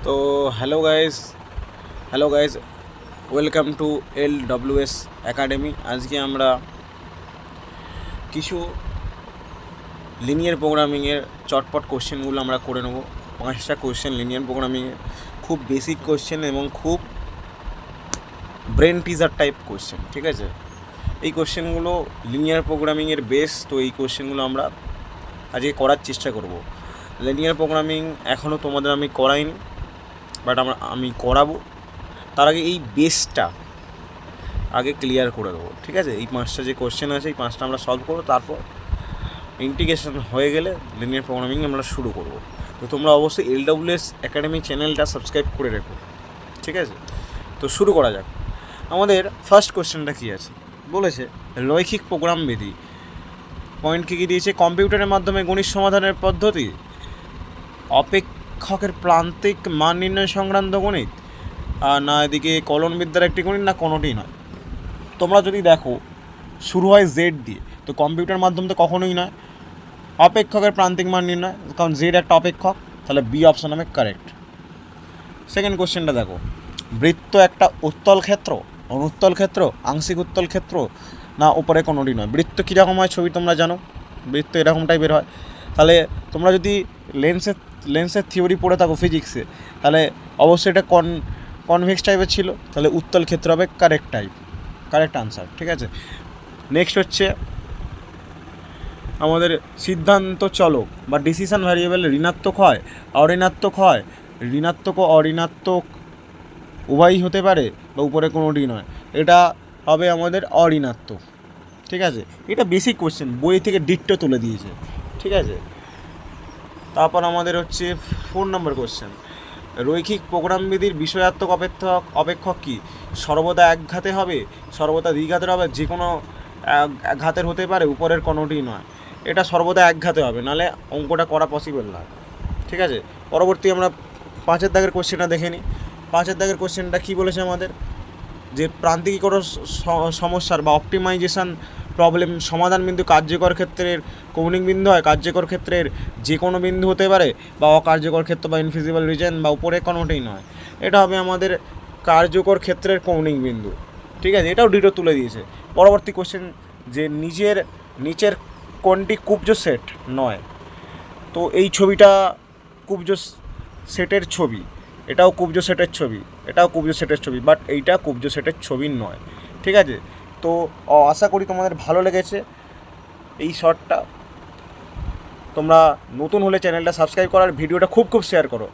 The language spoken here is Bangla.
তো hello guys, welcome to LWS academy. আজকে আমরা কিছু লিনিয়ার প্রোগ্রামিংয়ের চটপট কোশ্চেনগুলো আমরা করে নেব। 5টা কোশ্চেন লিনিয়ার প্রোগ্রামিংয়ের, খুব বেসিক কোশ্চেন এবং খুব ব্রেন টিজার টাইপ কোশ্চেন। ঠিক আছে, এই কোশ্চেনগুলো লিনিয়ার প্রোগ্রামিংয়ের বেস। তো এই কোশ্চেনগুলো আমরা আজকে করার চেষ্টা করব। লিনিয়ার প্রোগ্রামিং এখনও তোমাদের আমি করাইনি, বাট আমি করাবো। তার আগে এই বেসটা আগে ক্লিয়ার করে দেবো। ঠিক আছে, এই 5টা যে কোশ্চেন আছে এই 5টা আমরা সলভ করবো, তারপর ইন্টিগ্রেশন হয়ে গেলে লিনিয়ার প্রোগ্রামিং আমরা শুরু করব। তো তোমরা অবশ্যই LWS একাডেমি চ্যানেলটা সাবস্ক্রাইব করে রেখো। ঠিক আছে, তো শুরু করা যাক। আমাদের ফার্স্ট কোশ্চেনটা কী আছে বলেছে, রৈখিক প্রোগ্রাম বিধি। পয়েন্ট কী কী দিয়েছে? কম্পিউটারের মাধ্যমে গণিত সমাধানের পদ্ধতি, অপেক্ষকের প্রান্তিক মান নির্ণয় সংক্রান্ত গণিত, আর না এদিকে কলনবিদ্যার একটি গণিত, না কোনোটিই নয়। তোমরা যদি দেখো শুরু হয় জেড দিয়ে, তো কম্পিউটার মাধ্যম তো কখনোই নয়। অপেক্ষকের প্রান্তিক মান নির্ণয়, কারণ জেড একটা অপেক্ষক, তাহলে বি অপশান হবে কারেক্ট। সেকেন্ড কোশ্চেনটা দেখো, বৃত্ত একটা উত্তল ক্ষেত্র, অনুত্তল ক্ষেত্র, আংশিক উত্তল ক্ষেত্র, না উপরে কোনোটি নয়। বৃত্ত কীরকম হয় ছবি তোমরা জানো, বৃত্ত এরকম টাইপের হয়। তাহলে তোমরা যদি লেন্সের থিওরি পড়ে থাকো ফিজিক্সে, তাহলে অবশ্যই এটা কনভেক্স টাইপের ছিল, তাহলে উত্তল ক্ষেত্র হবে কারেক্ট আনসার। ঠিক আছে, নেক্সট হচ্ছে আমাদের সিদ্ধান্ত চলক বা ডিসিশন ভ্যারিয়েবল ঋণাত্মক হয়, অঋণাত্মক হয়, ঋণাত্মক ও অঋণাত্মক উভয়ই হতে পারে, বা উপরে কোনোটি নয়। এটা হবে আমাদের অঋণাত্মক। ঠিক আছে, এটা বেসিক কোশ্চেন, বই থেকে ডিট্টো তুলে দিয়েছে। ঠিক আছে, তারপর আমাদের হচ্ছে 4 নম্বর কোশ্চেন, রৈখিক প্রোগ্রাম বিধির বিষয়াত্মক অপেক্ষক কী? সর্বদা একঘাতে হবে, সর্বদা দ্বিঘাতের হবে, যে কোনো ঘাতের হতে পারে, উপরের কোনোটি নয়। এটা সর্বদা একঘাতে হবে, নাহলে অঙ্কটা করা পসিবল না। ঠিক আছে, পরবর্তী আমরা 5-এর দাগের কোশ্চেনটা দেখে নিই। 5-এর দাগের কোশ্চেনটা কী বলেছে আমাদের, যে প্রান্তিকীকরণ সমস্যার বা অপটিমাইজেশন প্রবলেম সমাধান বিন্দু কার্যকর ক্ষেত্রের কৌণিক বিন্দু হয়, কার্যকর ক্ষেত্রের যে কোনো বিন্দু হতে পারে, বা অকার্যকর ক্ষেত্র বা ইনফিজিবল রিজন, বা উপরে কোনোটাই নয়। এটা হবে আমাদের কার্যকর ক্ষেত্রের কৌণিক বিন্দু। ঠিক আছে, এটাও ডিটো তুলে দিয়েছে। পরবর্তী কোশ্চেন, যে নিচের কোনটি কুব্জ সেট নয়? তো এই ছবিটা কুব্জ সেটের ছবি, এটাও কুব্জ সেটের ছবি, এটাও কুব্জ সেটের ছবি, বাট এইটা কুব্জ সেটের ছবি নয়। ঠিক আছে, তো আশা করি তোমাদের ভালো লেগেছে এই শর্টটা। তোমরা নতুন হলে চ্যানেলটা সাবস্ক্রাইব করার, ভিডিওটা খুব শেয়ার করো।